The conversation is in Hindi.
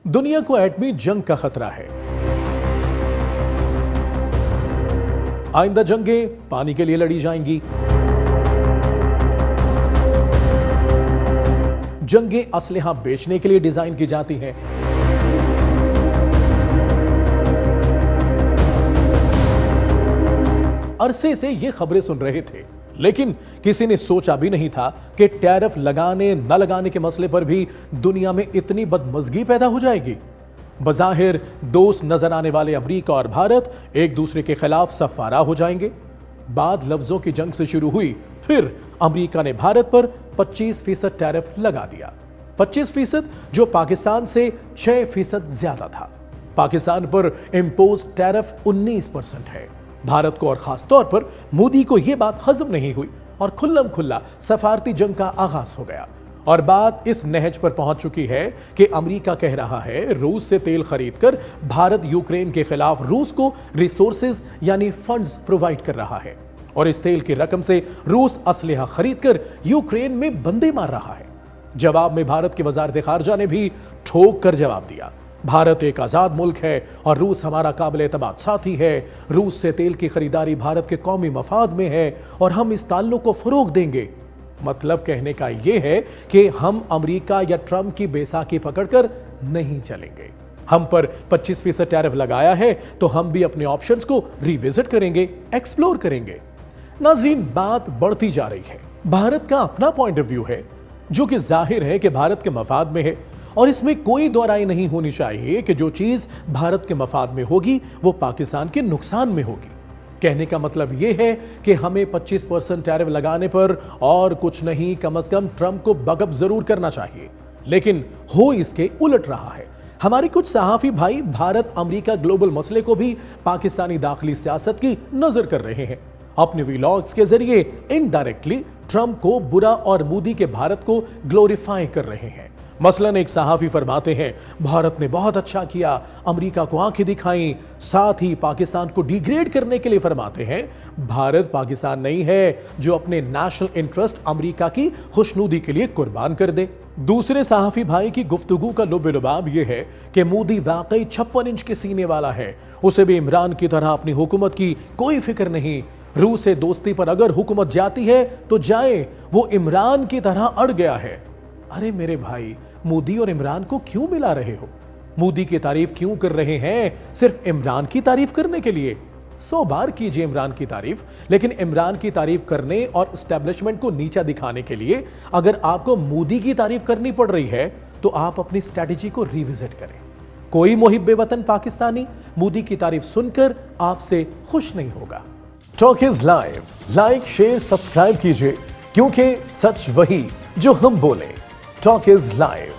दुनिया को एटमी जंग का खतरा है। आइंदा जंगें पानी के लिए लड़ी जाएंगी। जंगें असलहा बेचने के लिए डिजाइन की जाती हैं। अरसे से ये खबरें सुन रहे थे, लेकिन किसी ने सोचा भी नहीं था कि टैरिफ लगाने न लगाने के मसले पर भी दुनिया में इतनी बदमज़गी पैदा हो जाएगी। बज़ाहिर दोस्त नजर आने वाले अमेरिका और भारत एक दूसरे के खिलाफ सफारा हो जाएंगे। बाद लफ्जों की जंग से शुरू हुई, फिर अमेरिका ने भारत पर 25% टैरिफ लगा दिया। 25% जो पाकिस्तान से 6% ज्यादा था। पाकिस्तान पर इंपोज टैरिफ 19% है। भारत को और खास तौर पर मोदी को यह बात हजम नहीं हुई और खुल्लम खुल्ला सफारती जंग का आगाज हो गया। और बात इस नहज पर पहुंच चुकी है कि अमेरिका कह रहा है रूस से तेल खरीदकर भारत यूक्रेन के खिलाफ रूस को रिसोर्सेज यानी फंड्स प्रोवाइड कर रहा है और इस तेल की रकम से रूस असलहा खरीदकर यूक्रेन में बंदे मार रहा है। जवाब में भारत की वजारत खारजा ने भी ठोक कर जवाब दिया। भारत एक आजाद मुल्क है और रूस हमारा काबिल एतमाद साथी है। रूस से तेल की खरीदारी भारत के कौमी मफाद में है और हम इस ताल्लुक को फरोग देंगे। मतलब कहने का यह है कि हम अमेरिका या ट्रंप की बेसाखी पकड़कर नहीं चलेंगे। हम पर 25% टैरिफ लगाया है तो हम भी अपने ऑप्शंस को रिविजिट करेंगे, एक्सप्लोर करेंगे। नाजरीन, बात बढ़ती जा रही है। भारत का अपना पॉइंट ऑफ व्यू है जो कि जाहिर है कि भारत के मफाद में है और इसमें कोई दो राय नहीं होनी चाहिए कि जो चीज भारत के मफाद में होगी वो पाकिस्तान के नुकसान में होगी। कहने का मतलब यह है कि हमें 25% टैरिफ लगाने पर और कुछ नहीं, कम से कम ट्रंप को बगब जरूर करना चाहिए, लेकिन हो इसके उलट रहा है। हमारे कुछ सहाफी भाई भारत अमेरिका ग्लोबल मसले को भी पाकिस्तानी दाखिली सियासत की नजर कर रहे हैं। अपने व्लॉग्स के जरिए इनडायरेक्टली ट्रंप को बुरा और मोदी के भारत को ग्लोरीफाई कर रहे हैं। मसलन एक सहाफी फरमाते हैं भारत ने बहुत अच्छा किया, अमेरिका को आंखें दिखाई। साथ ही पाकिस्तान को डिग्रेड करने के लिए फरमाते हैं भारत पाकिस्तान नहीं है जो अपने नेशनल इंटरेस्ट अमेरिका की खुशनुदी के लिए कुर्बान कर दे। दूसरे सहाफी भाई की गुफ्तगू का लुब-ए-लुबाब यह है कि मोदी वाकई 56 इंच के सीने वाला है। उसे भी इमरान की तरह अपनी हुकूमत की कोई फिक्र नहीं। रूस से दोस्ती पर अगर हुकूमत जाती है तो जाए, वो इमरान की तरह अड़ गया है। अरे मेरे भाई, मोदी और इमरान को क्यों मिला रहे हो? मोदी की तारीफ क्यों कर रहे हैं? सिर्फ इमरान की तारीफ करने के लिए? 100 बार कीजिए इमरान की तारीफ, लेकिन इमरान की तारीफ करने और एस्टेब्लिशमेंट को नीचा दिखाने के लिए अगर आपको मोदी की तारीफ करनी पड़ रही है तो आप अपनी स्ट्रैटेजी को रिविजिट करें। कोई मुहिब्बे वतन पाकिस्तानी मोदी की तारीफ सुनकर आपसे खुश नहीं होगा। Talk is live, like share subscribe कीजिए, क्योंकि सच वही जो हम बोले। Talk is live.